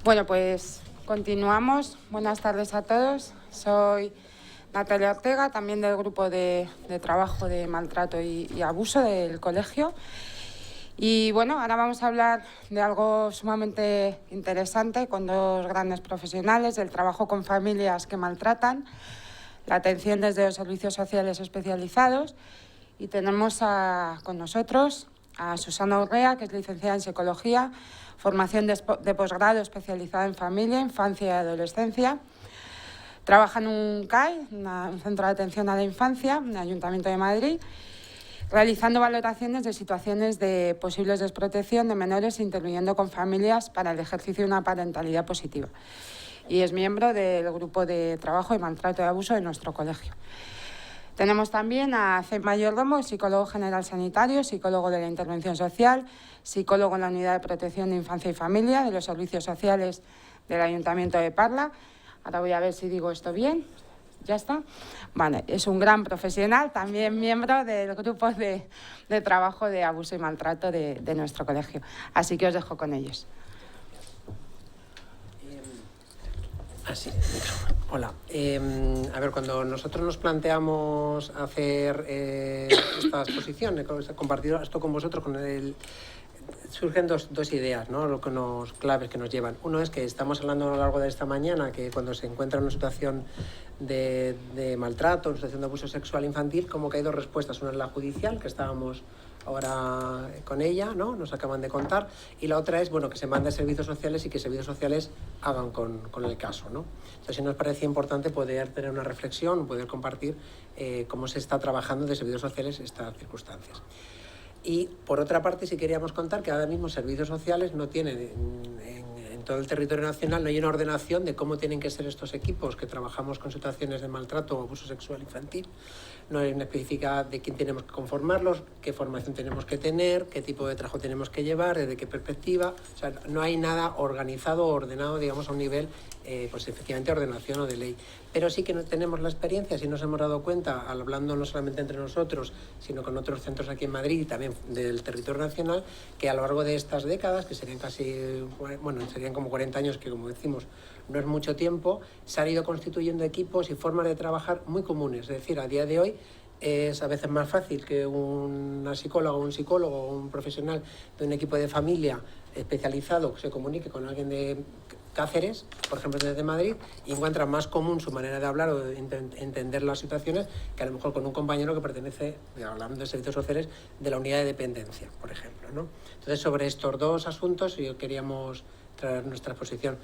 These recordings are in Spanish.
Bueno, pues continuamos. Buenas tardes a todos. Soy Natalia Ortega, también del grupo de trabajo de maltrato y abuso del colegio. Y bueno, ahora vamos a hablar de algo sumamente interesante con dos grandes profesionales del trabajo con familias que maltratan, la atención desde los servicios sociales especializados. Y tenemos con nosotros a Susana Urrea, que es licenciada en Psicología, formación de posgrado especializada en familia, infancia y adolescencia. Trabaja en un CAI, un centro de atención a la infancia, en el Ayuntamiento de Madrid, realizando valoraciones de situaciones de posibles desprotección de menores, interviniendo con familias para el ejercicio de una parentalidad positiva. Y es miembro del grupo de trabajo de maltrato y abuso de nuestro colegio. Tenemos también a C. Mayordomo, psicólogo general sanitario, psicólogo de la intervención social, psicólogo en la Unidad de Protección de Infancia y Familia de los Servicios Sociales del Ayuntamiento de Parla. Ahora voy a ver si digo esto bien. ¿Ya está? Vale, es un gran profesional, también miembro del grupo de trabajo de abuso y maltrato de nuestro colegio. Así que os dejo con ellos. Hola. A ver, cuando nosotros nos planteamos hacer esta exposición, compartir esto con vosotros, surgen dos ideas, ¿no? Claves que nos llevan. Uno es que estamos hablando a lo largo de esta mañana que cuando se encuentra en una situación de maltrato, en una situación de abuso sexual infantil, como que hay dos respuestas. Una es la judicial, que estábamos ahora con ella, ¿no? Nos acaban de contar, y la otra es, bueno, que se mande a servicios sociales y que servicios sociales hagan con el caso, ¿no? Entonces, sí nos parecía importante poder tener una reflexión, poder compartir cómo se está trabajando de servicios sociales estas circunstancias. Y por otra parte, sí queríamos contar que ahora mismo servicios sociales no tienen en todo el territorio nacional, no hay una ordenación de cómo tienen que ser estos equipos que trabajamos con situaciones de maltrato o abuso sexual infantil. No hay una específica de quién tenemos que conformarlos, qué formación tenemos que tener, qué tipo de trabajo tenemos que llevar, desde qué perspectiva. O sea, no hay nada organizado o ordenado, digamos, a un nivel, pues efectivamente, ordenación o de ley. Pero sí que no tenemos la experiencia, si nos hemos dado cuenta, hablando no solamente entre nosotros, sino con otros centros aquí en Madrid y también del territorio nacional, que a lo largo de estas décadas, que serían serían como 40 años, que como decimos, no es mucho tiempo, se han ido constituyendo equipos y formas de trabajar muy comunes. Es decir, a día de hoy es a veces más fácil que una psicóloga o un psicólogo o un profesional de un equipo de familia especializado se comunique con alguien de Cáceres, por ejemplo, desde Madrid, y encuentra más común su manera de hablar o de entender las situaciones que a lo mejor con un compañero que pertenece, hablando de servicios sociales, de la unidad de dependencia, por ejemplo, ¿no? Entonces, sobre estos dos asuntos queríamos traer nuestra exposición.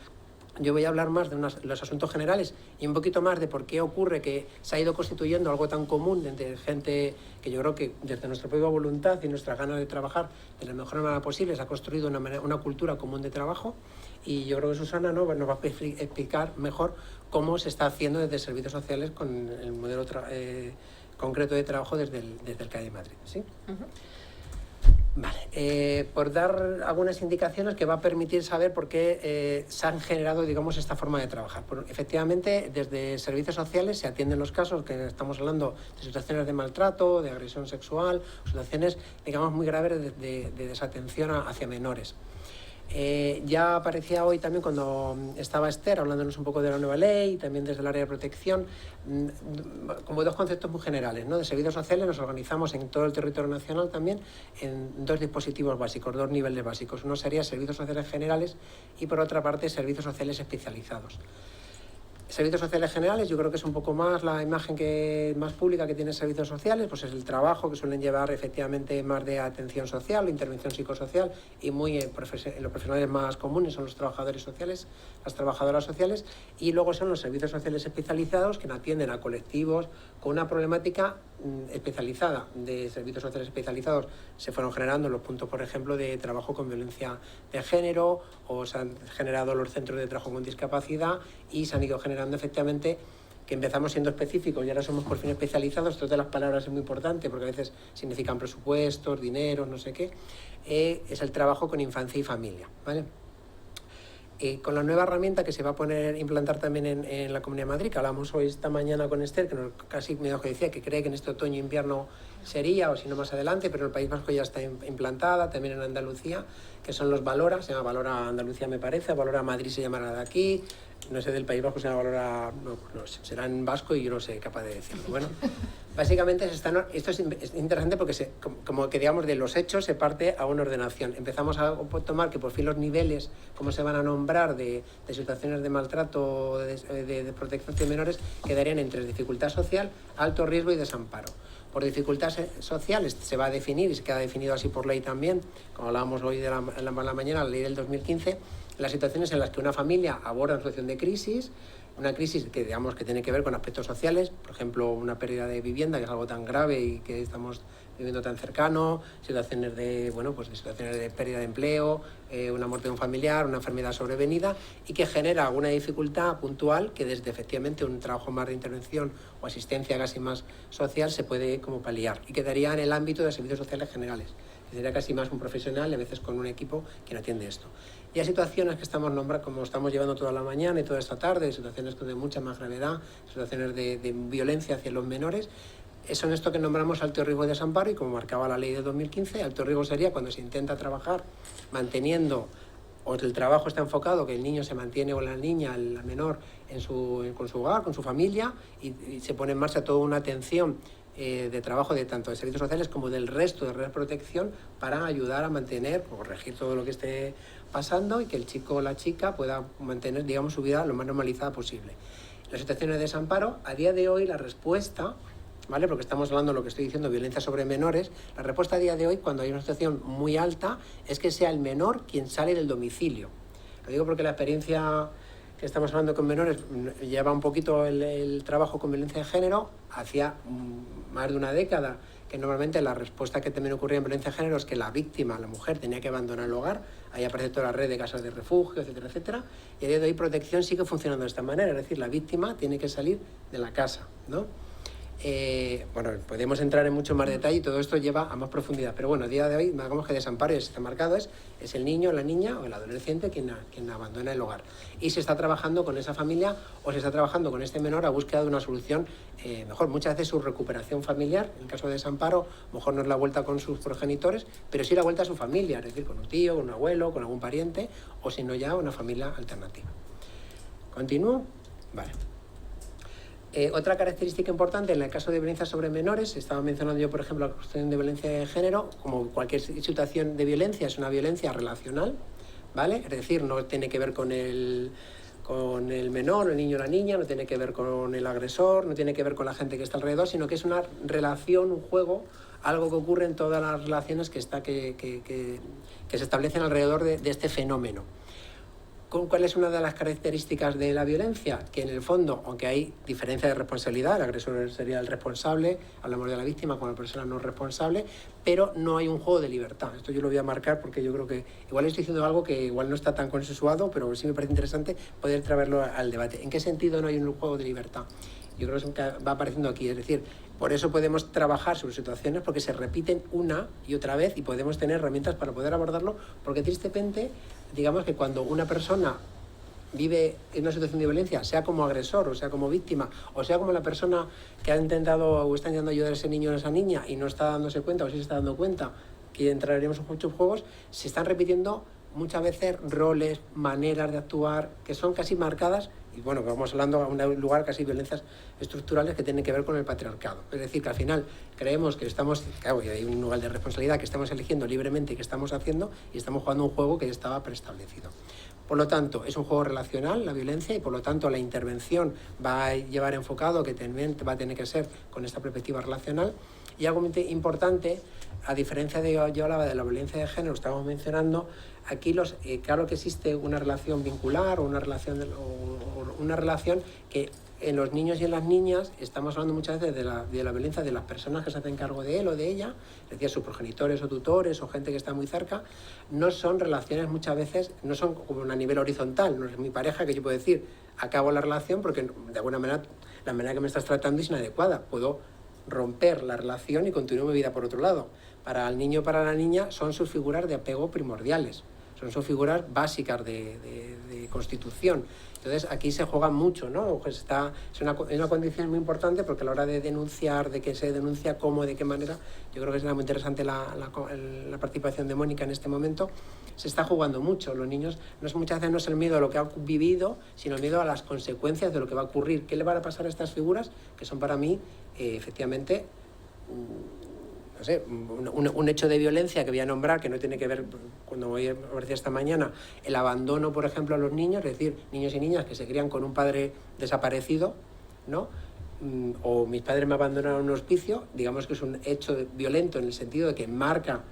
Yo voy a hablar más de los asuntos generales y un poquito más de por qué ocurre que se ha ido constituyendo algo tan común entre gente que yo creo que desde nuestra propia voluntad y nuestras ganas de trabajar de la mejor manera posible se ha construido una cultura común de trabajo, y yo creo que Susana, ¿no?, nos va a explicar mejor cómo se está haciendo desde servicios sociales con el modelo concreto de trabajo desde el CAI de Madrid, ¿sí? Vale, por dar algunas indicaciones que va a permitir saber por qué se han generado, digamos, esta forma de trabajar. Efectivamente, desde servicios sociales se atienden los casos que estamos hablando de situaciones de maltrato, de agresión sexual, situaciones, digamos, muy graves de desatención hacia menores. Ya aparecía hoy también cuando estaba Esther hablándonos un poco de la nueva ley, también desde el área de protección, como dos conceptos muy generales, ¿no? De servicios sociales nos organizamos en todo el territorio nacional también en dos dispositivos básicos, dos niveles básicos. Uno sería servicios sociales generales y por otra parte servicios sociales especializados. Servicios sociales generales, yo creo que es un poco más la imagen más pública que tienen servicios sociales, pues es el trabajo que suelen llevar efectivamente más de atención social, intervención psicosocial, y muy en los profesionales más comunes son los trabajadores sociales, las trabajadoras sociales, y luego son los servicios sociales especializados que atienden a colectivos con una problemática especializada. De servicios sociales especializados se fueron generando los puntos, por ejemplo, de trabajo con violencia de género, o se han generado los centros de trabajo con discapacidad, y se han ido generando efectivamente, que empezamos siendo específicos y ahora somos por fin especializados. Esto de las palabras es muy importante porque a veces significan presupuestos, dinero, no sé qué. Es el trabajo con infancia y familia, ¿vale? Con la nueva herramienta que se va a implantar también en la Comunidad de Madrid, que hablamos hoy esta mañana con Esther, que casi me decía que cree que en este otoño-invierno sería, o si no más adelante, pero en el País Vasco ya está implantada, también en Andalucía, que son los Valora, se llama Valora Andalucía me parece, Valora Madrid se llamará de aquí, no sé del País Vasco, se llama Valora, no sé, será en vasco y yo no sé capaz de decirlo. Bueno, básicamente esto es interesante porque como que digamos de los hechos se parte a una ordenación. Empezamos a tomar que por fin los niveles, cómo se van a nombrar de situaciones de maltrato, de protección de menores, quedarían entre dificultad social, alto riesgo y desamparo. Por dificultad social se va a definir, y se queda definido así por ley también, como hablábamos hoy de la mañana, la ley del 2015, las situaciones en las que una familia aborda una situación de crisis, una crisis que digamos que tiene que ver con aspectos sociales, por ejemplo, una pérdida de vivienda, que es algo tan grave y que estamos viviendo tan cercano, situaciones de pérdida de empleo, una muerte de un familiar, una enfermedad sobrevenida y que genera alguna dificultad puntual que desde efectivamente un trabajo más de intervención o asistencia casi más social se puede como paliar y quedaría en el ámbito de servicios sociales generales. Sería casi más un profesional y a veces con un equipo quien atiende esto. Y hay situaciones que estamos nombrando, como estamos llevando toda la mañana y toda esta tarde, situaciones de mucha más gravedad, situaciones de violencia hacia los menores. Son esto que nombramos alto riesgo de desamparo y como marcaba la ley de 2015, alto riesgo sería cuando se intenta trabajar manteniendo o el trabajo está enfocado que el niño se mantiene o la niña, el menor, con su hogar, con su familia y se pone en marcha toda una atención de trabajo de tanto de servicios sociales como del resto de red de protección para ayudar a mantener o corregir todo lo que esté pasando y que el chico o la chica pueda mantener, digamos, su vida lo más normalizada posible. Las situaciones de desamparo, a día de hoy la respuesta, ¿vale? Porque estamos hablando de lo que estoy diciendo, violencia sobre menores, la respuesta a día de hoy, cuando hay una situación muy alta, es que sea el menor quien sale del domicilio. Lo digo porque la experiencia que estamos hablando con menores lleva un poquito el trabajo con violencia de género, hacía más de una década, que normalmente la respuesta que también ocurría en violencia de género es que la víctima, la mujer, tenía que abandonar el hogar, ahí aparece toda la red de casas de refugio, etcétera, etcétera, y a día de hoy protección sigue funcionando de esta manera, es decir, la víctima tiene que salir de la casa, ¿no? Bueno, podemos entrar en mucho más detalle y todo esto lleva a más profundidad, pero bueno, a día de hoy, digamos que desamparo está marcado, es el niño, la niña o el adolescente quien abandona el hogar y se está trabajando con esa familia o se está trabajando con este menor a búsqueda de una solución mejor, muchas veces su recuperación familiar, en el caso de desamparo, mejor no es la vuelta con sus progenitores, pero sí la vuelta a su familia, es decir, con un tío, con un abuelo, con algún pariente o si no ya una familia alternativa. ¿Continúo? Vale. Otra característica importante en el caso de violencia sobre menores, estaba mencionando yo por ejemplo la cuestión de violencia de género, como cualquier situación de violencia es una violencia relacional, ¿vale? Es decir, no tiene que ver con el menor, el niño o la niña, no tiene que ver con el agresor, no tiene que ver con la gente que está alrededor, sino que es una relación, un juego, algo que ocurre en todas las relaciones que se establecen alrededor de este fenómeno. ¿Cuál es una de las características de la violencia? Que en el fondo, aunque hay diferencia de responsabilidad, el agresor sería el responsable, hablamos de la víctima como la persona no responsable, pero no hay un juego de libertad. Esto yo lo voy a marcar porque yo creo que igual estoy diciendo algo que igual no está tan consensuado, pero sí me parece interesante poder traerlo al debate. ¿En qué sentido no hay un juego de libertad? Yo creo que va apareciendo aquí, es decir, por eso podemos trabajar sobre situaciones porque se repiten una y otra vez y podemos tener herramientas para poder abordarlo, porque tristemente, digamos que cuando una persona vive en una situación de violencia, sea como agresor o sea como víctima, o sea como la persona que ha intentado o está intentando ayudar a ese niño o a esa niña y no está dándose cuenta o sí se está dando cuenta, que entraremos en muchos juegos, se están repitiendo muchas veces roles, maneras de actuar que son casi marcadas y bueno, vamos hablando a un lugar casi violencias estructurales que tienen que ver con el patriarcado. Es decir, que al final creemos que estamos, claro, hay un lugar de responsabilidad que estamos eligiendo libremente y que estamos haciendo y estamos jugando un juego que ya estaba preestablecido. Por lo tanto, es un juego relacional, la violencia, y por lo tanto la intervención va a llevar enfocado que también va a tener que ser con esta perspectiva relacional. Y algo muy importante, a diferencia de yo hablaba de la violencia de género, estamos mencionando, aquí claro que existe una relación vincular o una relación que en los niños y en las niñas estamos hablando muchas veces de la violencia de las personas que se hacen cargo de él o de ella, es decir, sus progenitores o tutores o gente que está muy cerca, no son relaciones muchas veces, no son como a nivel horizontal, no es mi pareja que yo puedo decir, acabo la relación porque de alguna manera la manera que me estás tratando es inadecuada, puedo romper la relación y continuar mi vida por otro lado. Para el niño o para la niña son sus figuras de apego primordiales. son figuras básicas de constitución. Entonces aquí se juega mucho, ¿no? Pues es una condición muy importante porque a la hora de denunciar, de que se denuncia cómo, de qué manera, yo creo que será muy interesante la participación de Mónica en este momento. Se está jugando mucho. Los niños muchas veces no es el miedo a lo que ha vivido, sino el miedo a las consecuencias de lo que va a ocurrir. ¿Qué le van a pasar a estas figuras? Que son para mí, efectivamente, no sé, un hecho de violencia que voy a nombrar, que no tiene que ver, cuando voy a decir esta mañana, el abandono, por ejemplo, a los niños, es decir, niños y niñas que se crían con un padre desaparecido, ¿no? O mis padres me abandonaron en un hospicio, digamos que es un hecho violento en el sentido de que marca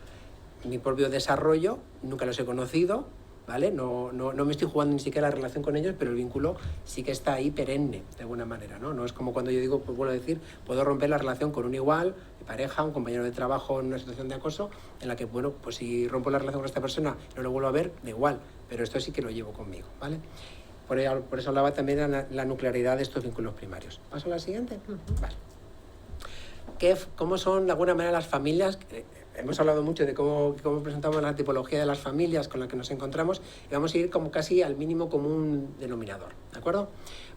mi propio desarrollo, nunca los he conocido, ¿vale? No me estoy jugando ni siquiera la relación con ellos, pero el vínculo sí que está ahí perenne, de alguna manera, ¿no? No es como cuando yo digo, pues vuelvo a decir, puedo romper la relación con un igual, mi pareja, un compañero de trabajo en una situación de acoso, en la que, bueno, pues si rompo la relación con esta persona, no lo vuelvo a ver, da igual, pero esto sí que lo llevo conmigo, ¿vale? Por eso hablaba también de la nuclearidad de estos vínculos primarios. ¿Paso a la siguiente? Vale. ¿Cómo son, de alguna manera, las familias? Hemos hablado mucho de cómo presentamos la tipología de las familias con las que nos encontramos y vamos a ir como casi al mínimo común denominador, ¿de acuerdo?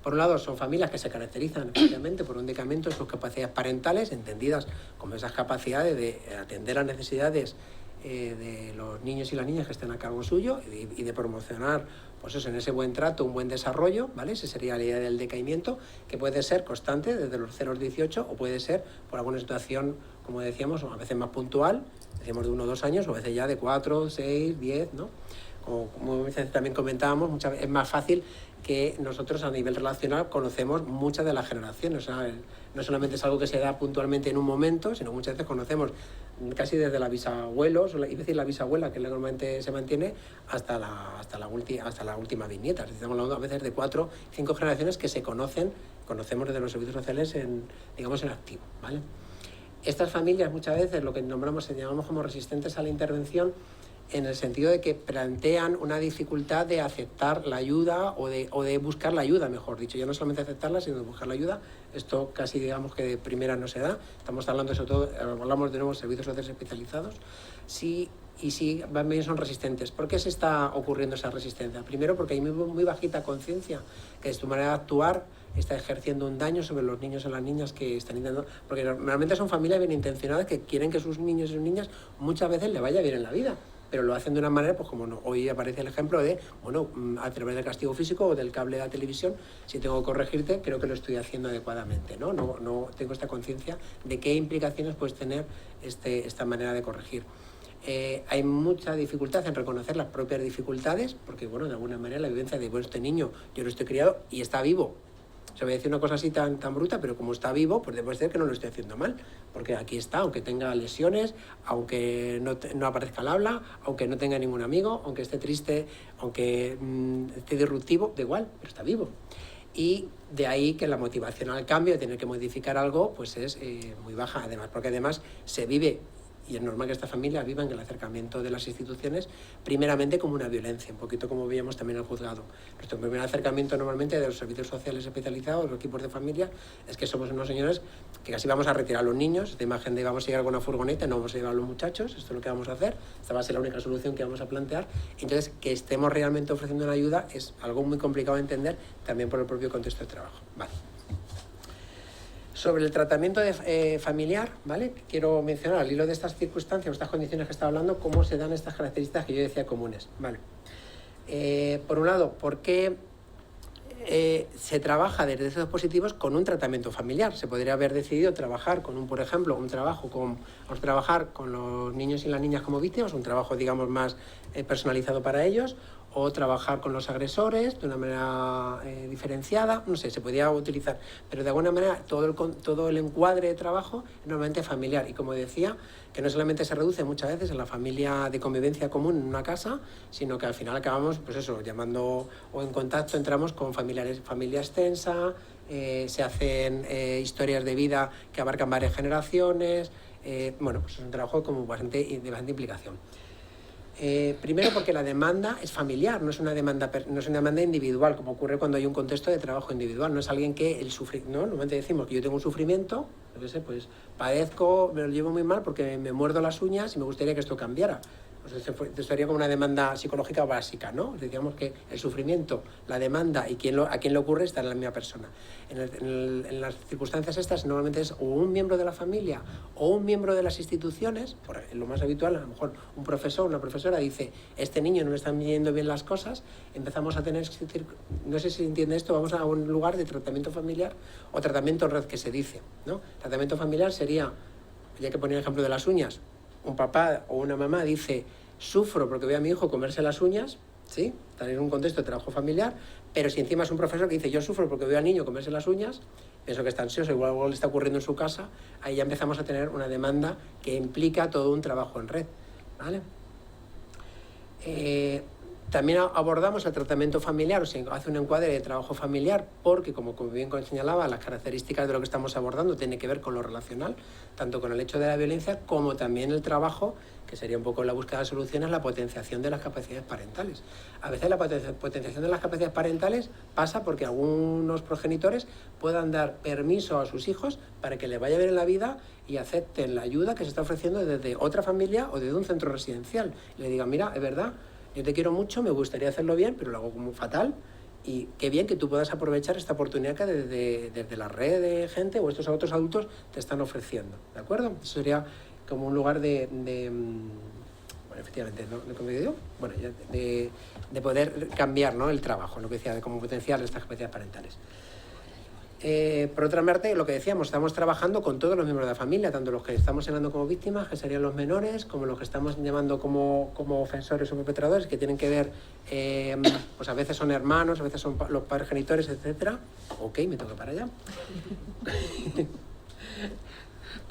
Por un lado, son familias que se caracterizan efectivamente por un decremento en sus capacidades parentales, entendidas como esas capacidades de atender las necesidades de los niños y las niñas que estén a cargo suyo y de promocionar, pues eso, en ese buen trato, un buen desarrollo, ¿vale? Esa sería la idea del decaimiento, que puede ser constante desde los 0 a los 18 o puede ser por alguna situación, como decíamos, a veces más puntual, decíamos de 1 o 2 años, o a veces ya de 4, 6, 10, ¿no? Como también comentábamos, muchas veces es más fácil que nosotros a nivel relacional conocemos muchas de las generaciones. O sea, no solamente es algo que se da puntualmente en un momento, sino muchas veces conocemos casi desde la bisabuelos, es decir, la bisabuela, que normalmente se mantiene, hasta la última bisnieta. Estamos hablando a veces de 4 o 5 generaciones que se conocemos desde los servicios sociales en activo, ¿vale? Estas familias muchas veces lo que llamamos como resistentes a la intervención, en el sentido de que plantean una dificultad de aceptar la ayuda o de buscar la ayuda, mejor dicho. Ya no solamente aceptarla, sino de buscar la ayuda. Esto casi digamos que de primera no se da. Estamos hablando sobre todo, hablamos de nuevos servicios sociales especializados. Sí, y sí, también son resistentes. ¿Por qué se está ocurriendo esa resistencia? Primero porque hay muy bajita conciencia, que su manera de actuar está ejerciendo un daño sobre los niños o las niñas que están intentando, porque normalmente son familias bien intencionadas que quieren que sus niños y sus niñas muchas veces le vaya bien en la vida, pero lo hacen de una manera, pues como hoy aparece el ejemplo de, bueno, a través del castigo físico o del cable de la televisión, si tengo que corregirte, creo que lo estoy haciendo adecuadamente, ¿no? No tengo esta conciencia de qué implicaciones puede tener esta manera de corregir. Hay mucha dificultad en reconocer las propias dificultades, porque, bueno, de alguna manera la vivencia de, bueno, este niño, yo lo estoy criado y está vivo. Se voy a decir una cosa así tan bruta, pero como está vivo, pues debe ser que no lo estoy haciendo mal, porque aquí está, aunque tenga lesiones, aunque no aparezca el habla, aunque no tenga ningún amigo, aunque esté triste, aunque esté disruptivo, da igual, pero está vivo. Y de ahí que la motivación al cambio, de tener que modificar algo, pues es muy baja, además, porque además se vive, y es normal que esta familia viva en el acercamiento de las instituciones primeramente como una violencia, un poquito como veíamos también en el juzgado. Nuestro primer acercamiento normalmente de los servicios sociales especializados, los equipos de familia, es que somos unos señores que casi vamos a retirar a los niños, esta imagen de vamos a llegar con una furgoneta, no vamos a llevar a los muchachos, esto es lo que vamos a hacer, esta va a ser la única solución que vamos a plantear. Entonces, que estemos realmente ofreciendo una ayuda es algo muy complicado de entender también por el propio contexto de trabajo. Vale. Sobre el tratamiento familiar, ¿vale? Quiero mencionar al hilo de estas circunstancias, estas condiciones que estaba hablando, cómo se dan estas características que yo decía comunes, ¿vale? Por un lado, ¿por qué se trabaja desde esos dispositivos con un tratamiento familiar? Se podría haber decidido trabajar con por ejemplo, vamos a trabajar con los niños y las niñas como víctimas, un trabajo, digamos, más personalizado para ellos, o trabajar con los agresores de una manera diferenciada, no sé, se podía utilizar, pero de alguna manera todo el encuadre de trabajo es normalmente familiar, y como decía, que no solamente se reduce muchas veces en la familia de convivencia común en una casa, sino que al final acabamos, pues eso, llamando o en contacto entramos con familia extensa, se hacen historias de vida que abarcan varias generaciones, bueno, pues es un trabajo de bastante implicación. Primero porque la demanda es familiar, no es una demanda individual, como ocurre cuando hay un contexto de trabajo individual. No es alguien que ¿no? Normalmente decimos que yo tengo un sufrimiento, yo qué sé, pues padezco, me lo llevo muy mal porque me muerdo las uñas y me gustaría que esto cambiara. Pues esto sería como una demanda psicológica básica, ¿no? Digamos que el sufrimiento, la demanda y a quién le ocurre está en la misma persona. En las circunstancias estas normalmente es o un miembro de la familia o un miembro de las instituciones, lo más habitual, a lo mejor un profesor, una profesora dice, este niño no le están yendo bien las cosas, empezamos a tener, no sé si se entiende esto, vamos a un lugar de tratamiento familiar o tratamiento en red que se dice, ¿no? Tratamiento familiar sería, ya que ponía el ejemplo de las uñas, un papá o una mamá dice, sufro porque veo a mi hijo comerse las uñas, ¿sí? Está en un contexto de trabajo familiar, pero si encima es un profesor que dice, yo sufro porque veo al niño comerse las uñas, pienso que está ansioso, igual algo le está ocurriendo en su casa, ahí ya empezamos a tener una demanda que implica todo un trabajo en red, ¿vale? También abordamos el tratamiento familiar, o sea, hace un encuadre de trabajo familiar, porque, como bien señalaba, las características de lo que estamos abordando tienen que ver con lo relacional, tanto con el hecho de la violencia como también el trabajo, que sería un poco la búsqueda de soluciones, la potenciación de las capacidades parentales. A veces la potenciación de las capacidades parentales pasa porque algunos progenitores puedan dar permiso a sus hijos para que les vaya bien en la vida y acepten la ayuda que se está ofreciendo desde otra familia o desde un centro residencial. Y le digan, mira, es verdad, yo te quiero mucho, me gustaría hacerlo bien, pero lo hago como fatal, y qué bien que tú puedas aprovechar esta oportunidad que desde la red de gente o estos otros adultos te están ofreciendo, ¿de acuerdo? Eso sería como un lugar bueno, efectivamente, ¿no? Bueno, de poder cambiar, ¿no? El trabajo, lo que decía, de cómo potenciar estas capacidades parentales. Por otra parte, lo que decíamos, estamos trabajando con todos los miembros de la familia, tanto los que estamos llamando como víctimas, que serían los menores, como los que estamos llamando como ofensores o perpetradores, que tienen que ver, pues a veces son hermanos, a veces son los padres genitores, etcétera. Ok, me toca para allá.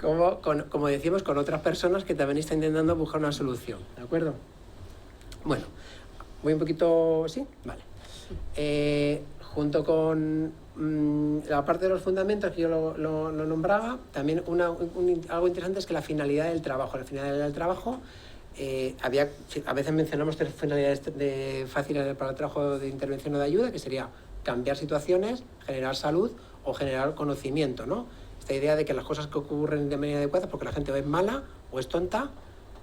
Como decíamos, con otras personas que también están intentando buscar una solución, ¿de acuerdo? Bueno, voy un poquito... ¿Sí? Vale. Junto con la parte de los fundamentos que yo lo nombraba, también algo interesante es que la finalidad del trabajo. La finalidad del trabajo, a veces mencionamos tres finalidades fáciles para el trabajo de intervención o de ayuda, que sería cambiar situaciones, generar salud o generar conocimiento, ¿no? Esta idea de que las cosas que ocurren de manera adecuada es porque la gente o es mala, o es tonta,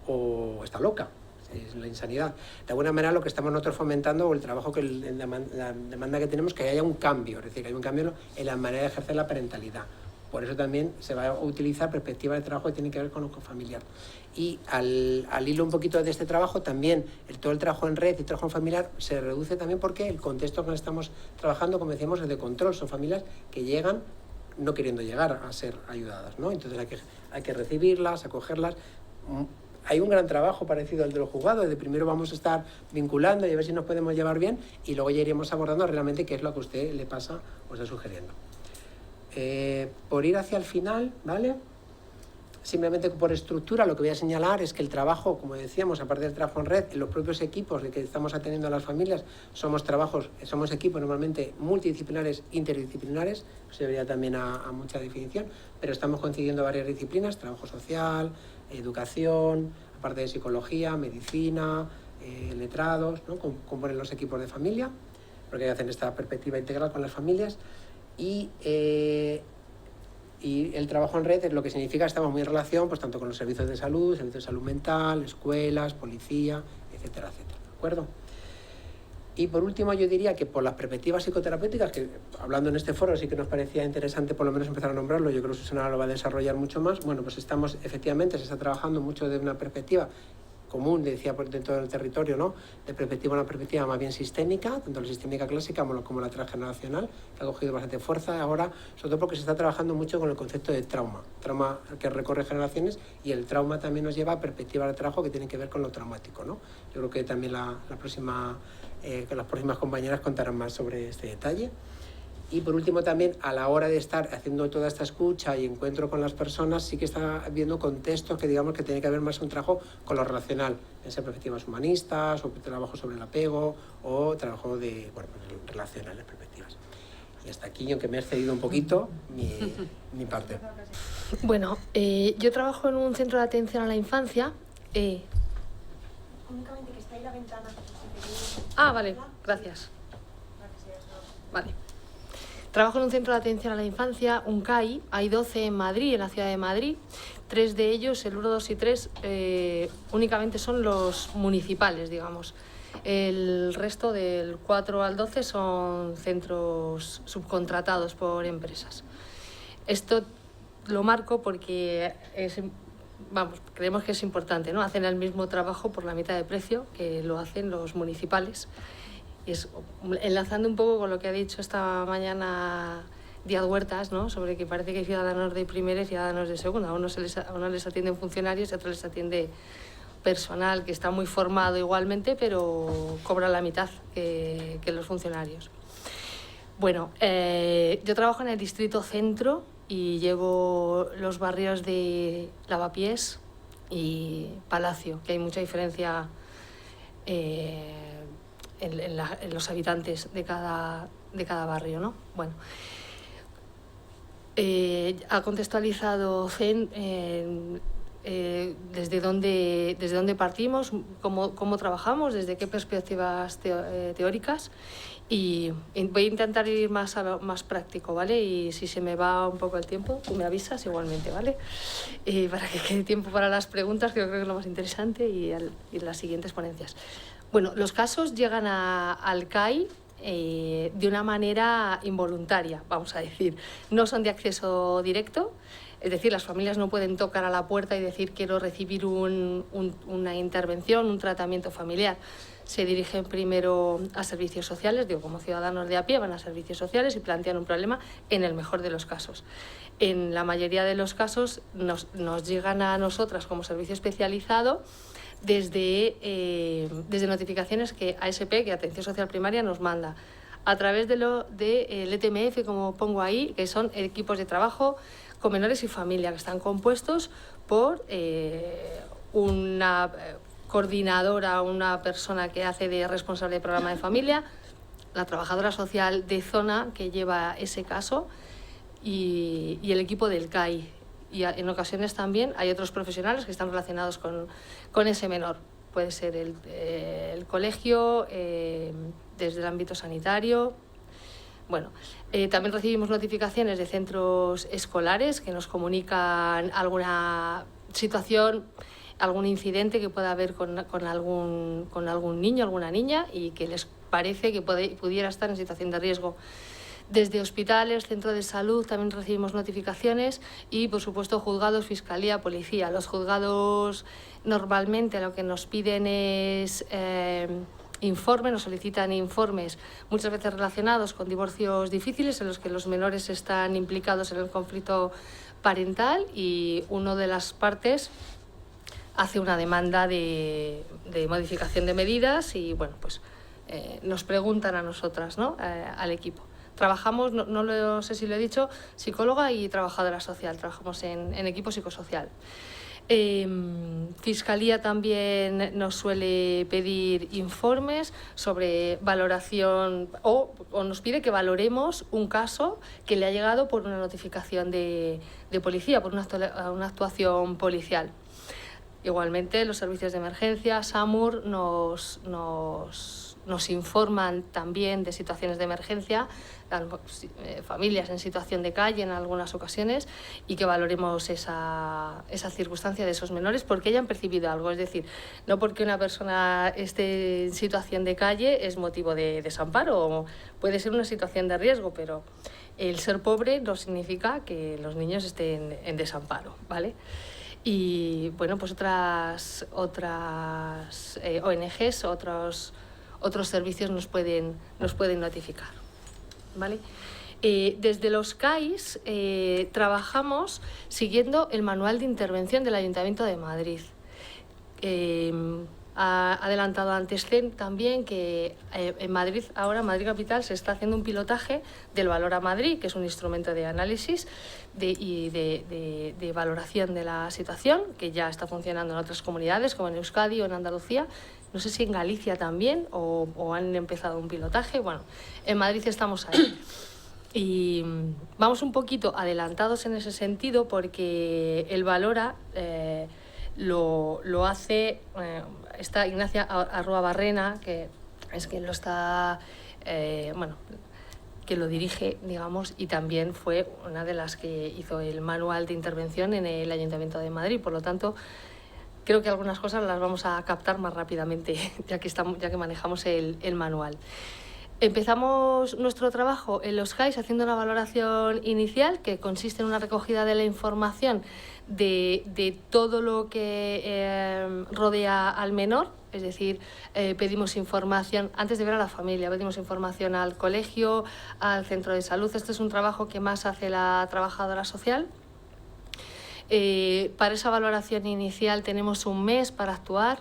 o está loca. Es la insanidad. De alguna manera lo que estamos nosotros fomentando, o el trabajo, la demanda que tenemos, que haya un cambio, es decir, que haya un cambio en la manera de ejercer la parentalidad. Por eso también se va a utilizar perspectivas de trabajo que tienen que ver con lo familiar. Y al hilo un poquito de este trabajo, también todo el trabajo en red y el trabajo familiar se reduce también porque el contexto con el que estamos trabajando, como decíamos, es de control. Son familias que llegan no queriendo llegar a ser ayudadas, ¿no? Entonces hay que recibirlas, acogerlas. Hay un gran trabajo parecido al de los juzgados, desde primero vamos a estar vinculando y a ver si nos podemos llevar bien y luego ya iremos abordando realmente qué es lo que a usted le pasa o está sugiriendo. Por ir hacia el final, ¿vale? Simplemente por estructura lo que voy a señalar es que el trabajo, como decíamos, aparte del trabajo en red, en los propios equipos de que estamos atendiendo a las familias, somos equipos normalmente multidisciplinares, interdisciplinares, se debería también a mucha definición, pero estamos coincidiendo varias disciplinas, trabajo social, educación, aparte de psicología, medicina, letrados, ¿no? Componen los equipos de familia, porque hacen esta perspectiva integral con las familias y el trabajo en red es lo que significa que estamos muy en relación pues tanto con los servicios de salud mental, escuelas, policía, etcétera, etcétera, ¿de acuerdo? Y por último yo diría que por las perspectivas psicoterapéuticas, que hablando en este foro sí que nos parecía interesante por lo menos empezar a nombrarlo, yo creo que Susana lo va a desarrollar mucho más, bueno, pues efectivamente se está trabajando mucho de una perspectiva común, decía, dentro del territorio, ¿no? Una perspectiva más bien sistémica, tanto la sistémica clásica como la transgeneracional, que ha cogido bastante fuerza ahora, sobre todo porque se está trabajando mucho con el concepto de trauma que recorre generaciones, y el trauma también nos lleva a perspectivas de trabajo que tienen que ver con lo traumático, ¿no? Yo creo que también que las próximas compañeras contarán más sobre este detalle. Y por último también, a la hora de estar haciendo toda esta escucha y encuentro con las personas, sí que está viendo contextos que digamos que tiene que haber más un trabajo con lo relacional, en ser perspectivas humanistas, o trabajo sobre el apego, o trabajo de, relacionales, perspectivas. Y hasta aquí, aunque me he excedido un poquito, mi parte. Bueno, yo trabajo en un centro de atención a la infancia. Únicamente que está ahí la ventana. Ah, vale, gracias. Vale. Trabajo en un centro de atención a la infancia, un CAI. Hay 12 en Madrid, en la ciudad de Madrid. 3 de ellos, el 1, 2 y 3, únicamente son los municipales, digamos. El resto, del 4 al 12, son centros subcontratados por empresas. Esto lo marco porque creemos que es importante, ¿no? Hacen el mismo trabajo por la mitad de precio que lo hacen los municipales. Y enlazando un poco con lo que ha dicho esta mañana Díaz Huertas, ¿no? Sobre que parece que hay ciudadanos de primera y ciudadanos de segunda. A unos les atienden funcionarios y a otros les atiende personal que está muy formado igualmente, pero cobra la mitad que los funcionarios. Bueno, yo trabajo en el distrito centro y llevo los barrios de Lavapiés y Palacio, que hay mucha diferencia en los habitantes de cada barrio, ¿no? Bueno, ha contextualizado desde dónde partimos, cómo trabajamos, desde qué perspectivas teóricas, y voy a intentar ir más práctico, ¿vale? Y si se me va un poco el tiempo, tú me avisas igualmente, ¿vale? Para que quede tiempo para las preguntas, que yo creo que es lo más interesante, y las siguientes ponencias. Bueno, los casos llegan al CAI de una manera involuntaria, vamos a decir. No son de acceso directo, es decir, las familias no pueden tocar a la puerta y decir quiero recibir una intervención, un tratamiento familiar. Se dirigen primero a servicios sociales, como ciudadanos de a pie van a servicios sociales y plantean un problema, en el mejor de los casos. En la mayoría de los casos nos llegan a nosotras como servicio especializado desde notificaciones que ASP, que Atención Social Primaria, nos manda a través del ETMF, como pongo ahí, que son equipos de trabajo con menores y familia, que están compuestos por una coordinadora, una persona que hace de responsable de programa de familia, la trabajadora social de zona que lleva ese caso y el equipo del CAI. Y en ocasiones también hay otros profesionales que están relacionados con ese menor. Puede ser el colegio, desde el ámbito sanitario. Bueno, también recibimos notificaciones de centros escolares que nos comunican alguna situación, algún incidente que pueda haber con algún niño, alguna niña, y que les parece que pudiera estar en situación de riesgo. Desde hospitales, centros de salud, también recibimos notificaciones y, por supuesto, juzgados, fiscalía, policía. Los juzgados normalmente lo que nos piden es nos solicitan informes, muchas veces relacionados con divorcios difíciles en los que los menores están implicados en el conflicto parental y una de las partes hace una demanda de modificación de medidas y, bueno, pues nos preguntan a nosotras, ¿no? Al equipo. Trabajamos, no sé si lo he dicho, psicóloga y trabajadora social, trabajamos en equipo psicosocial. Fiscalía también nos suele pedir informes sobre valoración o nos pide que valoremos un caso que le ha llegado por una notificación de policía, por una actuación policial. Igualmente, los servicios de emergencia, SAMUR, nos informan también de situaciones de emergencia, familias en situación de calle en algunas ocasiones, y que valoremos esa circunstancia de esos menores porque hayan percibido algo. Es decir, no porque una persona esté en situación de calle es motivo de desamparo, o puede ser una situación de riesgo, pero el ser pobre no significa que los niños estén en desamparo, ¿vale? Y bueno, pues otras ONGs, otros servicios nos pueden notificar, ¿vale? Desde los CAIs trabajamos siguiendo el manual de intervención del Ayuntamiento de Madrid. Ha adelantado antes CEN también que en Madrid, ahora en Madrid Capital, se está haciendo un pilotaje del Valor a Madrid, que es un instrumento de análisis y de valoración de la situación, que ya está funcionando en otras comunidades, como en Euskadi o en Andalucía. No sé si en Galicia también, o han empezado un pilotaje. Bueno, en Madrid estamos ahí. Y vamos un poquito adelantados en ese sentido porque el Valora lo hace... está Ignacia Arrua Barrena, que es quien lo está que lo dirige, digamos, y también fue una de las que hizo el manual de intervención en el Ayuntamiento de Madrid. Por lo tanto, creo que algunas cosas las vamos a captar más rápidamente, ya que manejamos el manual. Empezamos nuestro trabajo en los CAIs haciendo una valoración inicial que consiste en una recogida de la información de todo lo que rodea al menor. Es decir, pedimos información, antes de ver a la familia, pedimos información al colegio, al centro de salud. Este es un trabajo que más hace la trabajadora social. Para esa valoración inicial tenemos un mes para actuar,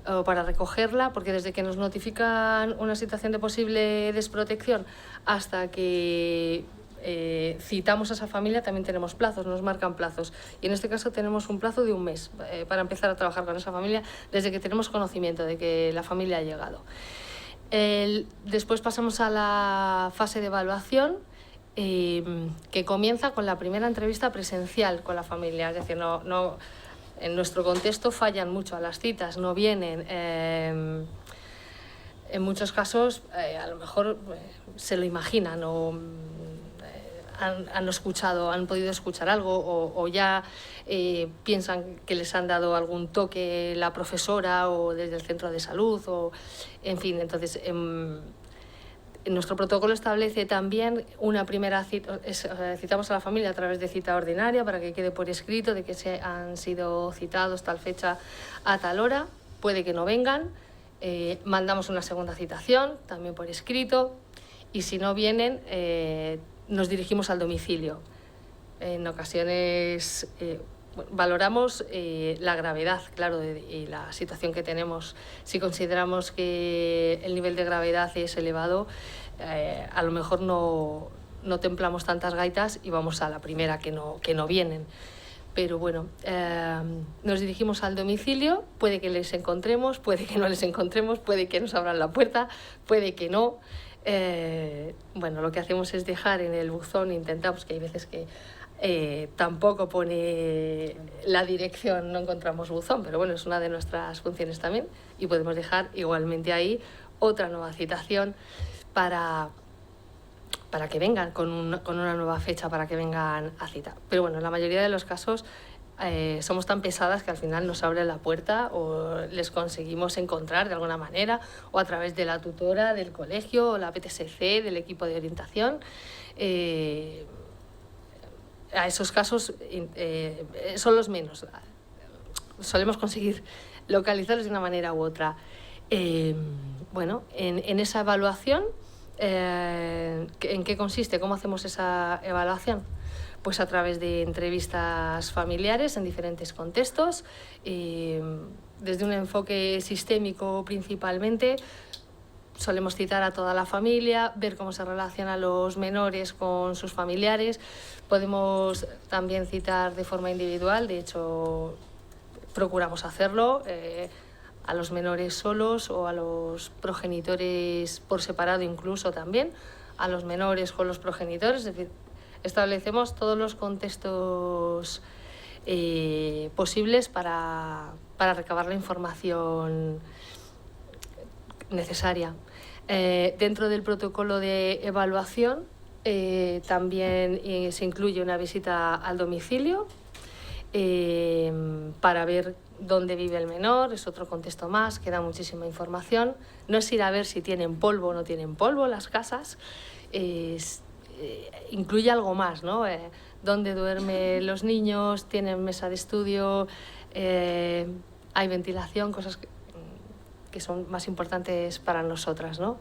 o para recogerla, porque desde que nos notifican una situación de posible desprotección hasta que citamos a esa familia también tenemos plazos, nos marcan plazos, y en este caso tenemos un plazo de un mes para empezar a trabajar con esa familia desde que tenemos conocimiento de que la familia ha llegado. Después pasamos a la fase de evaluación, que comienza con la primera entrevista presencial con la familia. Es decir, en nuestro contexto fallan mucho a las citas, no vienen. En muchos casos a lo mejor se lo imaginan o han podido escuchar algo o ya piensan que les han dado algún toque la profesora o desde el centro de salud, o en fin. Entonces, nuestro protocolo establece también una primera cita, citamos a la familia a través de cita ordinaria para que quede por escrito de que se han sido citados tal fecha a tal hora. Puede que no vengan, mandamos una segunda citación también por escrito, y si no vienen nos dirigimos al domicilio. En ocasiones valoramos la gravedad, claro, y la situación que tenemos. Si consideramos que el nivel de gravedad es elevado, a lo mejor no templamos tantas gaitas y vamos a la primera que no vienen. Pero bueno, nos dirigimos al domicilio, puede que les encontremos, puede que no les encontremos, puede que nos abran la puerta, puede que no. Bueno, lo que hacemos es dejar en el buzón, intentamos, que hay veces que tampoco pone la dirección, no encontramos buzón, pero bueno, es una de nuestras funciones también, y podemos dejar igualmente ahí otra nueva citación para que vengan con una nueva fecha, para que vengan a cita. Pero bueno, en la mayoría de los casos somos tan pesadas que al final nos abren la puerta o les conseguimos encontrar de alguna manera, o a través de la tutora del colegio o la PTSC, del equipo de orientación. A esos casos son los menos. Solemos conseguir localizarlos de una manera u otra. Bueno, en esa evaluación, ¿en qué consiste? ¿Cómo hacemos esa evaluación? Pues a través de entrevistas familiares en diferentes contextos, desde un enfoque sistémico principalmente. Solemos citar a toda la familia, ver cómo se relacionan los menores con sus familiares. Podemos también citar de forma individual, de hecho procuramos hacerlo, a los menores solos o a los progenitores por separado, incluso también a los menores con los progenitores. Es decir, establecemos todos los contextos posibles para recabar la información necesaria. Dentro del protocolo de evaluación también se incluye una visita al domicilio para ver dónde vive el menor. Es otro contexto más que da muchísima información. No es ir a ver si tienen polvo o no tienen polvo las casas, incluye algo más, ¿no? Dónde duermen los niños, tienen mesa de estudio, hay ventilación, cosas que son más importantes para nosotras, ¿no?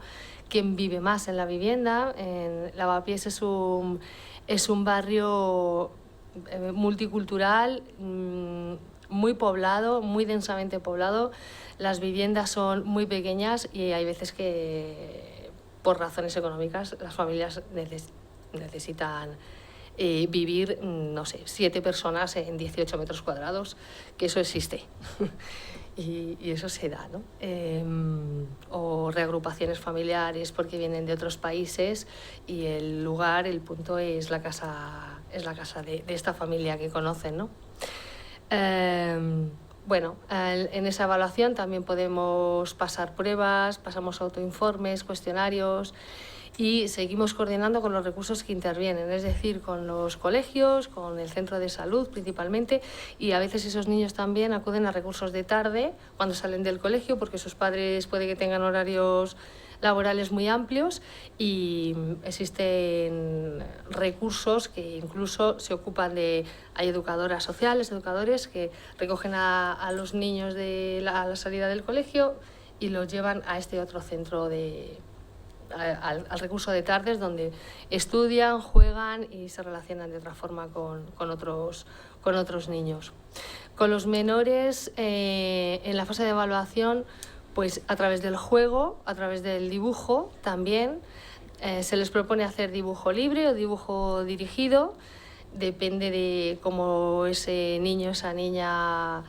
¿Quién vive más en la vivienda? En Lavapiés es un barrio multicultural, muy poblado, muy densamente poblado. Las viviendas son muy pequeñas y hay veces que, por razones económicas, las familias necesitan vivir, no sé, 7 personas en 18 metros cuadrados, que eso existe. Y eso se da, ¿no? O reagrupaciones familiares porque vienen de otros países y el lugar, el punto es la casa de esta familia que conocen, ¿no? Bueno, en esa evaluación también podemos pasar pruebas, pasamos autoinformes, cuestionarios, y seguimos coordinando con los recursos que intervienen, es decir, con los colegios, con el centro de salud principalmente, y a veces esos niños también acuden a recursos de tarde cuando salen del colegio porque sus padres puede que tengan horarios laborales muy amplios y existen recursos que incluso se ocupan de... Hay educadoras sociales, educadores que recogen a los niños a la salida del colegio y los llevan a este otro centro al recurso de tardes donde estudian, juegan y se relacionan de otra forma con otros niños. Con los menores, en la fase de evaluación, pues a través del juego, a través del dibujo también, se les propone hacer dibujo libre o dibujo dirigido, depende de cómo ese niño, esa niña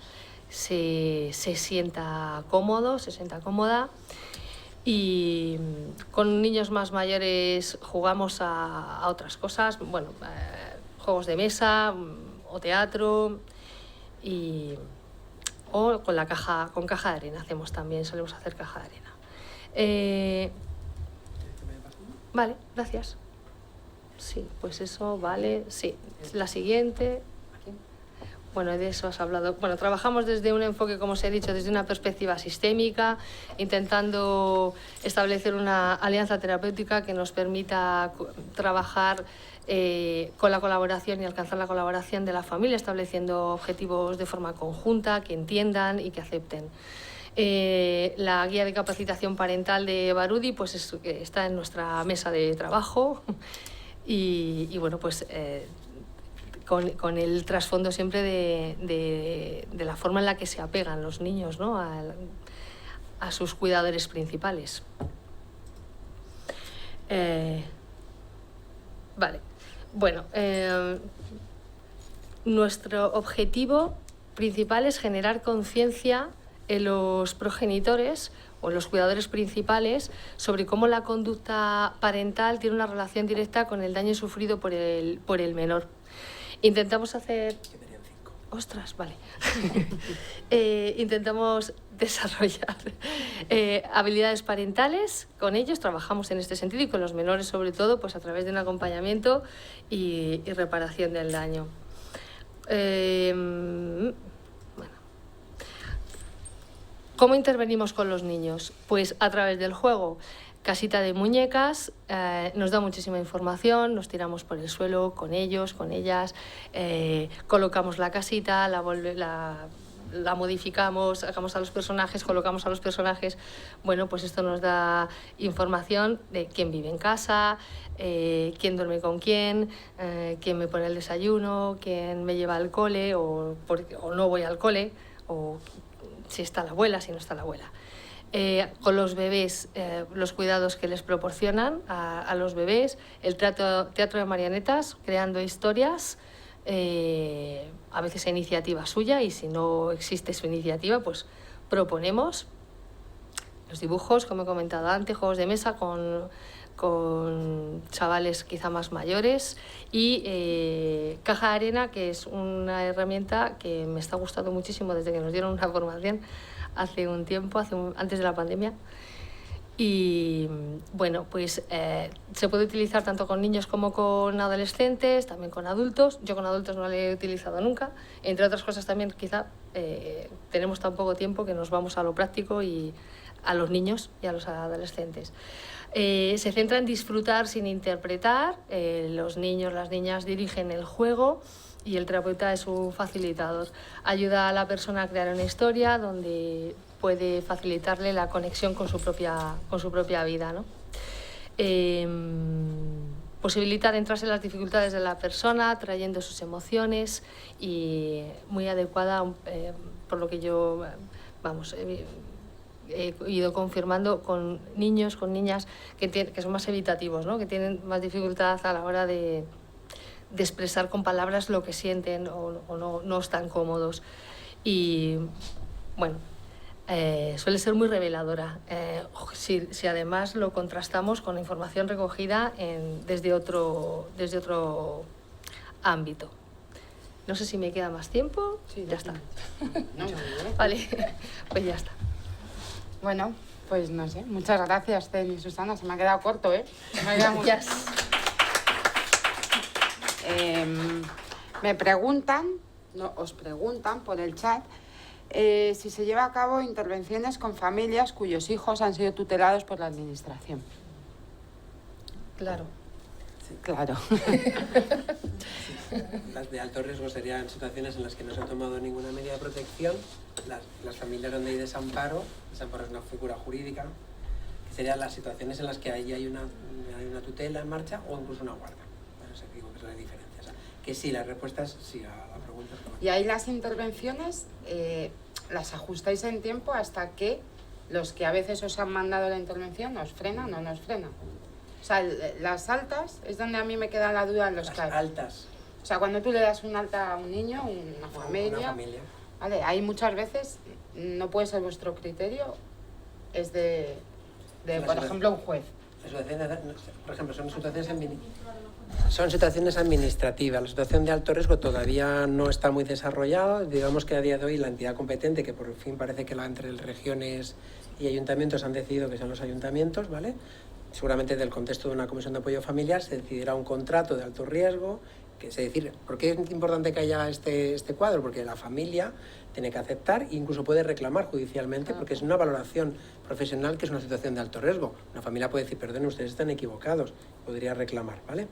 se sienta cómodo, se sienta cómoda. Y con niños más mayores jugamos a otras cosas, bueno, juegos de mesa o teatro o con caja de arena hacemos también, solemos hacer caja de arena. Vale, gracias. Sí, pues eso, vale, sí. La siguiente. Bueno, de eso has hablado. Bueno, trabajamos desde un enfoque, como os he dicho, desde una perspectiva sistémica, intentando establecer una alianza terapéutica que nos permita trabajar con la colaboración y alcanzar la colaboración de la familia, estableciendo objetivos de forma conjunta, que entiendan y que acepten. La guía de capacitación parental de Barudi pues está en nuestra mesa de trabajo y bueno, pues... Con el trasfondo siempre de la forma en la que se apegan los niños, ¿no? a sus cuidadores principales. Vale. Bueno, nuestro objetivo principal es generar conciencia en los progenitores o en los cuidadores principales sobre cómo la conducta parental tiene una relación directa con el daño sufrido por el menor. Intentamos hacer... Ostras, vale. Intentamos desarrollar habilidades parentales con ellos, trabajamos en este sentido y con los menores sobre todo, pues a través de un acompañamiento y reparación del daño. Bueno. ¿Cómo intervenimos con los niños? Pues a través del juego. Casita de muñecas, nos da muchísima información, nos tiramos por el suelo con ellos, con ellas, colocamos la casita, la modificamos, sacamos a los personajes, colocamos a los personajes. Bueno, pues esto nos da información de quién vive en casa, quién duerme con quién me pone el desayuno, quién me lleva al cole o no voy al cole, o si está la abuela, si no está la abuela. Con los bebés, los cuidados que les proporcionan a los bebés, el teatro de marionetas, creando historias, a veces a iniciativa suya, y si no existe su iniciativa, pues proponemos los dibujos, como he comentado antes, juegos de mesa con chavales quizá más mayores, y caja de arena, que es una herramienta que me está gustando muchísimo desde que nos dieron una formación hace un tiempo, antes de la pandemia. Y bueno, pues se puede utilizar tanto con niños como con adolescentes, también con adultos. Yo con adultos no la he utilizado nunca. Entre otras cosas también quizá tenemos tan poco tiempo que nos vamos a lo práctico y a los niños y a los adolescentes. Se centra en disfrutar sin interpretar. Los niños, las niñas dirigen el juego y el terapeuta es un facilitador. Ayuda a la persona a crear una historia donde puede facilitarle la conexión con su propia vida, ¿no? Posibilita adentrarse en las dificultades de la persona, trayendo sus emociones, y muy adecuada, por lo que yo he ido confirmando, con niños, con niñas que son más evitativos, ¿no? Que tienen más dificultad a la hora de expresar con palabras lo que sienten o no están cómodos. Y bueno, suele ser muy reveladora si además lo contrastamos con la información recogida desde otro ámbito. No sé si me queda más tiempo. Sí, ya está. No, Vale, pues ya está. Bueno, Pues no sé, muchas gracias, Zen y Susana, se me ha quedado corto, ¿eh? Se me ha quedado muy... Me preguntan, no, os preguntan por el chat, si se lleva a cabo intervenciones con familias cuyos hijos han sido tutelados por la administración. Claro. Sí. Claro. Las de alto riesgo serían situaciones en las que no se ha tomado ninguna medida de protección. Las familias donde hay desamparo es una figura jurídica, que serían las situaciones en las que ahí hay una tutela en marcha o incluso una guarda. Bueno, eso digo que es la diferencia. O sea, que sí, la respuesta es sí a la pregunta. Y ahí las intervenciones las ajustáis en tiempo hasta que los que a veces os han mandado la intervención os frenan o no os frenan. O sea, las altas es donde a mí me queda la duda en los casos. Las altas. O sea, cuando tú le das un alta a un niño, una familia, ¿vale? Ahí muchas veces no puede ser vuestro criterio, es por ejemplo, un juez. Por ejemplo, son situaciones administrativas. La situación de alto riesgo todavía no está muy desarrollada. Digamos que a día de hoy la entidad competente, que por fin parece que entre regiones y ayuntamientos han decidido que son los ayuntamientos, ¿vale? Seguramente del contexto de una comisión de apoyo familiar se decidirá un contrato de alto riesgo, que es decir, ¿por qué es importante que haya este cuadro? Porque la familia tiene que aceptar e incluso puede reclamar judicialmente, porque es una valoración profesional que es una situación de alto riesgo. Una familia puede decir, perdón, ustedes están equivocados, podría reclamar, ¿vale?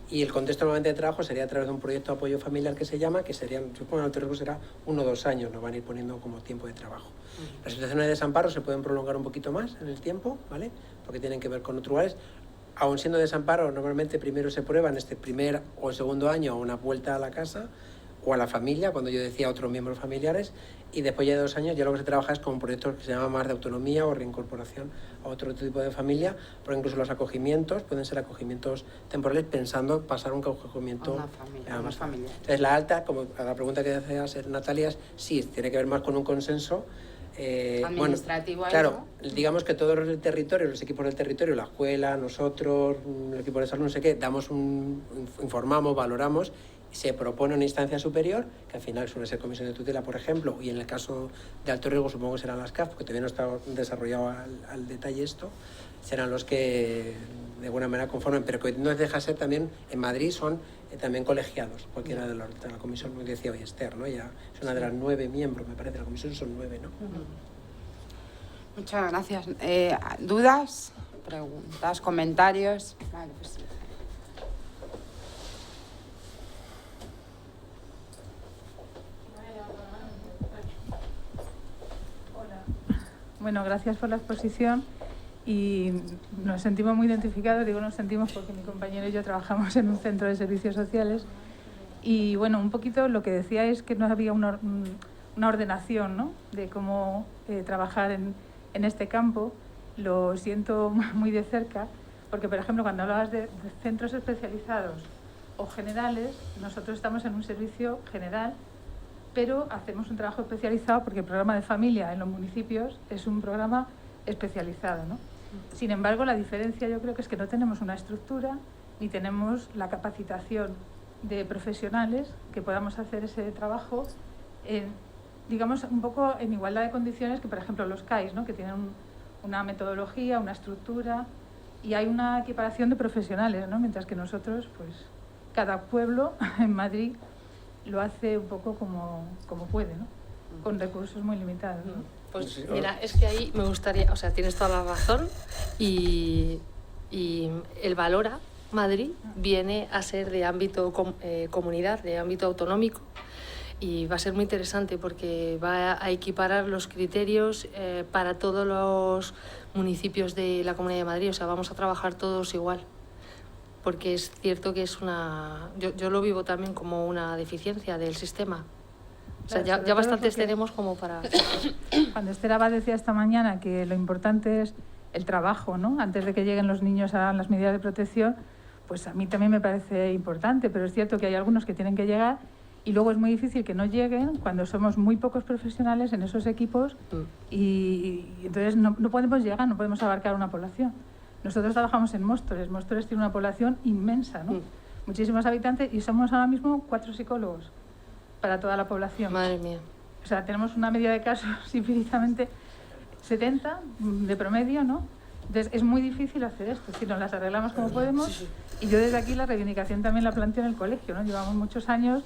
Y el contexto normalmente de trabajo sería a través de un proyecto de apoyo familiar que se llama, que serían, supongo, alto riesgo será 1 o 2 años, nos van a ir poniendo como tiempo de trabajo. Las situaciones de desamparo se pueden prolongar un poquito más en el tiempo, ¿vale? Porque tienen que ver con otros lugares. Aún siendo desamparo, normalmente primero se prueba en este primer o segundo año una vuelta a la casa o a la familia, cuando yo decía otros miembros familiares, y después ya de 2 años ya lo que se trabaja es con proyectos que se llaman más de autonomía o reincorporación a otro tipo de familia, porque incluso los acogimientos pueden ser acogimientos temporales pensando pasar un acogimiento a una familia. Entonces la alta, como a la pregunta que decía Natalia, sí, tiene que ver más con un consenso administrativo. Bueno, claro, digamos que todos los territorios, los equipos del territorio, la escuela, nosotros, el equipo de salud, no sé qué, informamos, valoramos, se propone una instancia superior, que al final suele ser comisión de tutela, por ejemplo, y en el caso de alto riesgo supongo que serán las CAF, porque todavía no está desarrollado al detalle esto, serán los que de alguna manera conformen, pero que no deja ser también, en Madrid son también colegiados, cualquiera de la comisión, como decía hoy Esther, ¿no? Ya es una de las 9 miembros, me parece, la comisión son 9, ¿no? Muchas gracias. ¿Dudas, preguntas, comentarios? Vale, pues sí. Bueno, gracias por la exposición y nos sentimos muy identificados, digo nos sentimos porque mi compañero y yo trabajamos en un centro de servicios sociales y bueno, un poquito lo que decía es que no había una ordenación, ¿no?, de cómo trabajar en este campo. Lo siento muy de cerca porque, por ejemplo, cuando hablabas de centros especializados o generales, nosotros estamos en un servicio general, pero hacemos un trabajo especializado porque el programa de familia en los municipios es un programa especializado, ¿no? Sin embargo, la diferencia yo creo que es que no tenemos una estructura ni tenemos la capacitación de profesionales que podamos hacer ese trabajo digamos, un poco en igualdad de condiciones que, por ejemplo, los CAIs, ¿no?, que tienen una metodología, una estructura y hay una equiparación de profesionales, ¿no?, mientras que nosotros, pues, cada pueblo en Madrid lo hace un poco como puede, ¿no?, con recursos muy limitados, ¿no? Pues mira, es que ahí me gustaría, o sea, tienes toda la razón y el Valora Madrid viene a ser de ámbito comunidad, de ámbito autonómico y va a ser muy interesante porque va a equiparar los criterios para todos los municipios de la Comunidad de Madrid, o sea, vamos a trabajar todos igual. Porque es cierto que es yo lo vivo también como una deficiencia del sistema. O sea, Claro, ya bastantes tenemos como para... Cuando Esther Abad decía esta mañana que lo importante es el trabajo, ¿no?, antes de que lleguen los niños a las medidas de protección, pues a mí también me parece importante, pero es cierto que hay algunos que tienen que llegar y luego es muy difícil que no lleguen cuando somos muy pocos profesionales en esos equipos y entonces no podemos llegar, no podemos abarcar una población. Nosotros trabajamos en Móstoles. Móstoles tiene una población inmensa, ¿no? Muchísimos habitantes y somos ahora mismo 4 psicólogos para toda la población. Madre mía. O sea, tenemos una media de casos infinitamente 70 de promedio, ¿no? Entonces es muy difícil hacer esto, si nos las arreglamos como podemos. Y yo desde aquí la reivindicación también la planteo en el colegio, ¿no? Llevamos muchos años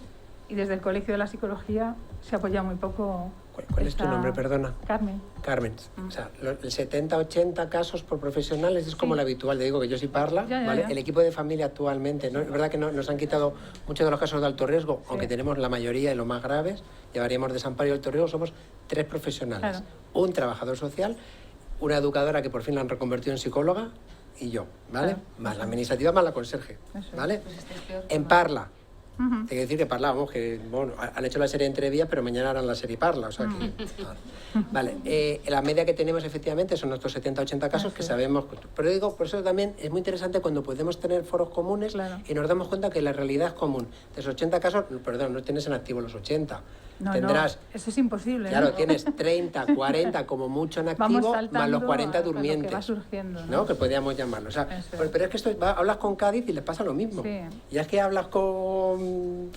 y desde el Colegio de la Psicología se apoya muy poco. ¿Cuál es tu nombre, perdona? Carmen. Carmen. O sea, el 70-80 casos por profesionales es como lo habitual. Te digo que yo sí parla, ¿vale? Ya. El equipo de familia actualmente, ¿no? Es verdad que nos han quitado muchos de los casos de alto riesgo, aunque tenemos la mayoría y los más graves. Llevaríamos desamparo y alto riesgo. Somos 3 profesionales. Claro. Un trabajador social, una educadora que por fin la han reconvertido en psicóloga y yo, ¿vale? Claro. Más la administrativa, más la conserje, ¿vale? En Parla. Hay que decir que parlábamos, que bueno, han hecho la serie Entrevías, pero mañana harán la serie Parla, o sea que... Vale, la media que tenemos efectivamente son nuestros 70-80 casos que sabemos... Pero digo, por eso también es muy interesante cuando podemos tener foros comunes y nos damos cuenta que la realidad es común. De esos 80 casos, perdón, no tienes en activo los 80. Tendrás... eso es imposible. Claro, ¿no? tienes 30, 40 como mucho en activo, más los 40 durmientes. Que va surgiendo, ¿no? Que podríamos llamarlo. O sea, pero es que hablas con Cádiz y les pasa lo mismo. Sí. Y es que hablas con,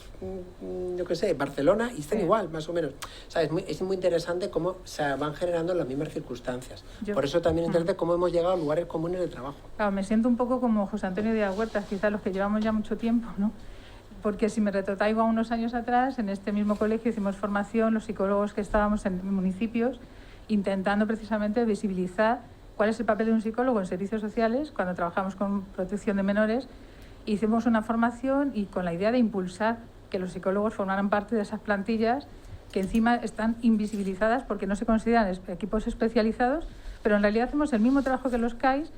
yo qué sé, Barcelona y están igual, más o menos. O sea, es muy interesante cómo se van generando las mismas circunstancias. Por eso también es interesante cómo hemos llegado a lugares comunes de trabajo. Claro, me siento un poco como José Antonio Díaz Huertas, quizás los que llevamos ya mucho tiempo, ¿no? Porque si me retrotraigo a unos años atrás, en este mismo colegio hicimos formación, los psicólogos que estábamos en municipios, intentando precisamente visibilizar cuál es el papel de un psicólogo en servicios sociales cuando trabajamos con protección de menores. Hicimos una formación y con la idea de impulsar que los psicólogos formaran parte de esas plantillas que encima están invisibilizadas porque no se consideran equipos especializados, pero en realidad hacemos el mismo trabajo que los CAIs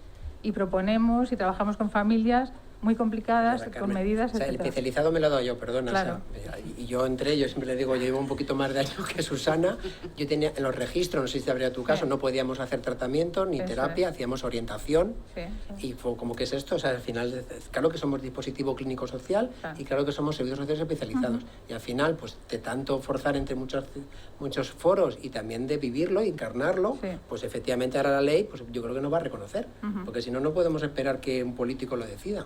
y proponemos y trabajamos con familias muy complicadas, con medidas, o sea, el etcétera. especializado me lo he dado yo, perdona. Claro. O sea, y yo entre ellos siempre le digo, yo llevo un poquito más de años que Susana. Yo tenía en los registros, no sé si habría tu caso, no podíamos hacer tratamiento ni terapia, hacíamos orientación. Y fue como que es esto, o sea, al final, claro que somos dispositivo clínico social y claro que somos servicios sociales especializados. Y al final, pues de tanto forzar entre muchos foros y también de vivirlo, encarnarlo, pues efectivamente ahora la ley, pues yo creo que nos va a reconocer. Porque si no, no podemos esperar que un político lo decida.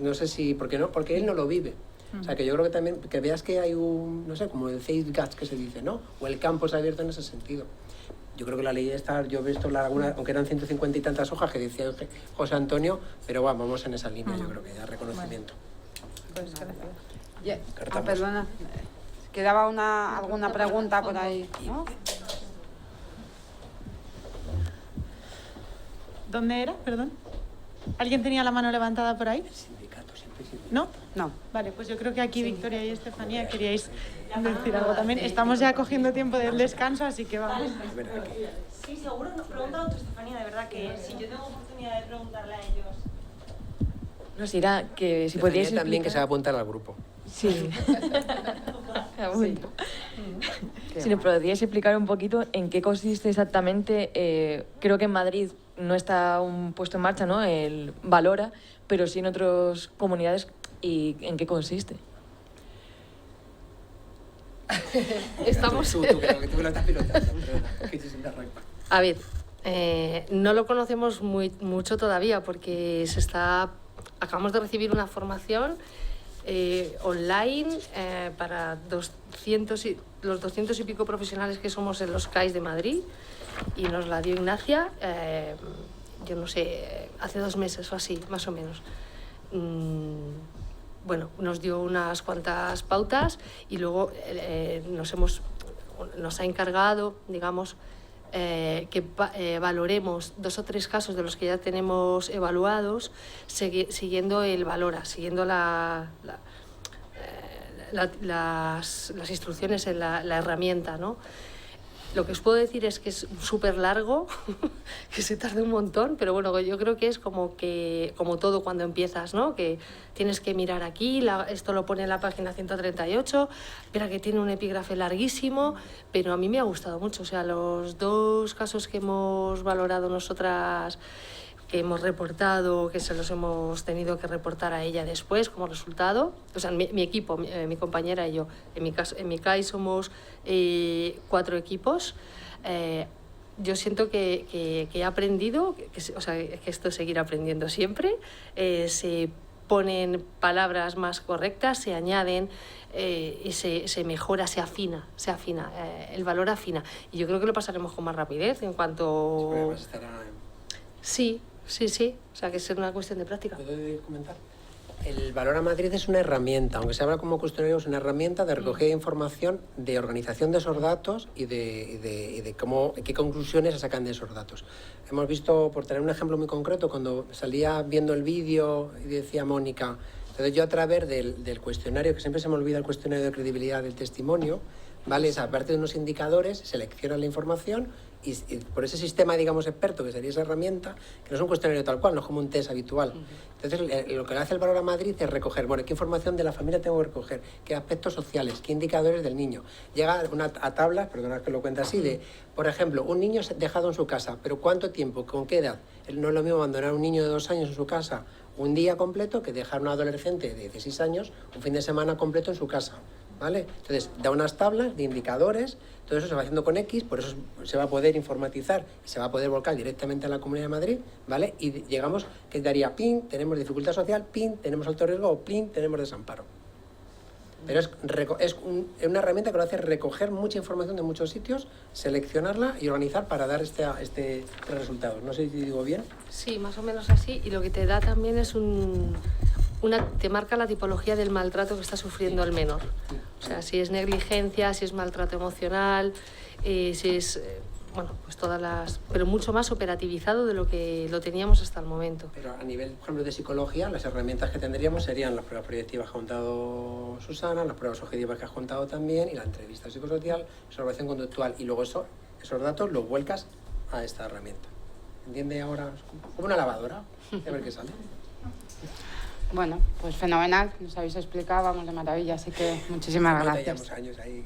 No sé si, ¿por qué no? Porque él no lo vive. O sea, que yo creo que también, que veas que hay un, no sé, como el safeguard que se dice, ¿no? O el campo es abierto en ese sentido. Yo creo que la ley está, yo he visto alguna, aunque eran 150 y tantas hojas que decía José Antonio, pero vamos en esa línea, yo creo que da reconocimiento. Pues gracias. Perdona, quedaba alguna pregunta por ahí, ¿no? ¿Dónde era? Perdón. ¿Alguien tenía la mano levantada por ahí? ¿No? No. Vale, pues yo creo que aquí Victoria y Estefanía queríais decir algo también. Estamos ya cogiendo tiempo del descanso, así que vamos. Sí, seguro. No, pregúntalo tú, Estefanía, de verdad que si yo tengo oportunidad de preguntarle a ellos. No, si era que si podíais explicar... también que se va a apuntar al grupo. Sí. Si nos podríais explicar un poquito en qué consiste exactamente. Creo que en Madrid no está aún puesto en marcha, ¿no? El Valora, pero sí en otras comunidades. ¿Y en qué consiste? Estamos... Tú, que tú lo estás pilotando. A ver, no lo conocemos mucho todavía porque acabamos de recibir una formación online para los 200 y pico profesionales que somos en los CAIs de Madrid y nos la dio Ignacia, yo no sé, hace 2 meses o así, más o menos. Bueno, nos dio unas cuantas pautas y luego nos ha encargado, digamos, que valoremos 2 o 3 casos de los que ya tenemos evaluados siguiendo el Valora, siguiendo las instrucciones en la herramienta, ¿no? Lo que os puedo decir es que es súper largo, que se tarda un montón, pero bueno, yo creo que es como todo cuando empiezas, ¿no? Que tienes que mirar aquí, esto lo pone en la página 138, espera que tiene un epígrafe larguísimo, pero a mí me ha gustado mucho. O sea, los 2 casos que hemos valorado nosotras, que hemos reportado, que se los hemos tenido que reportar a ella después como resultado, o sea, mi equipo, mi compañera y yo, en mi CAI somos 4 equipos. Yo siento que he aprendido, o sea, que esto es seguir aprendiendo siempre, ponen palabras más correctas, se añaden, se mejora, se afina, el valor afina. Y yo creo que lo pasaremos con más rapidez en cuanto... Sí, o sea que es una cuestión de práctica. ¿Puedo comentar? El Valora Madrid es una herramienta, aunque se habla como cuestionario, es una herramienta de recoger información, de organización de esos datos y de qué conclusiones se sacan de esos datos. Hemos visto, por tener un ejemplo muy concreto, cuando salía viendo el vídeo y decía Mónica, entonces yo a través del cuestionario, que siempre se me olvida el cuestionario de credibilidad del testimonio, ¿vale? Es, aparte de unos indicadores, seleccionan la información y por ese sistema, digamos, experto, que sería esa herramienta, que no es un cuestionario tal cual, no es como un test habitual. Entonces, lo que hace el Valora Madrid es recoger, bueno, qué información de la familia tengo que recoger, qué aspectos sociales, qué indicadores del niño. Llega a tablas, perdonad que lo cuente así, de, por ejemplo, un niño dejado en su casa, pero ¿cuánto tiempo? ¿Con qué edad? No es lo mismo abandonar a un niño de 2 años en su casa un día completo que dejar a un adolescente de 16 años un fin de semana completo en su casa, ¿vale? Entonces, da unas tablas de indicadores, todo eso se va haciendo con X, por eso se va a poder informatizar y se va a poder volcar directamente a la Comunidad de Madrid, ¿vale? Y llegamos, que daría PIN, tenemos dificultad social, PIN, tenemos alto riesgo, o PIN, tenemos desamparo. Pero es una herramienta que lo hace recoger mucha información de muchos sitios, seleccionarla y organizar para dar este resultado. No sé si digo bien. Sí, más o menos así. Y lo que te da también es te marca la tipología del maltrato que está sufriendo el menor. O sea, si es negligencia, si es maltrato emocional, si es... bueno, pues todas las... pero mucho más operativizado de lo que lo teníamos hasta el momento. Pero a nivel, por ejemplo, de psicología, las herramientas que tendríamos serían las pruebas proyectivas que ha contado Susana, las pruebas objetivas que has contado también, y la entrevista psicosocial, observación conductual, y luego esos datos los vuelcas a esta herramienta. ¿Entiende ahora? Como una lavadora, a ver qué sale. Bueno, pues fenomenal, nos habéis explicado, vamos de maravilla, así que muchísimas gracias. Llevamos años ahí.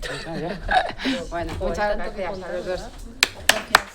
Bueno, muchas gracias a los dos. Gracias.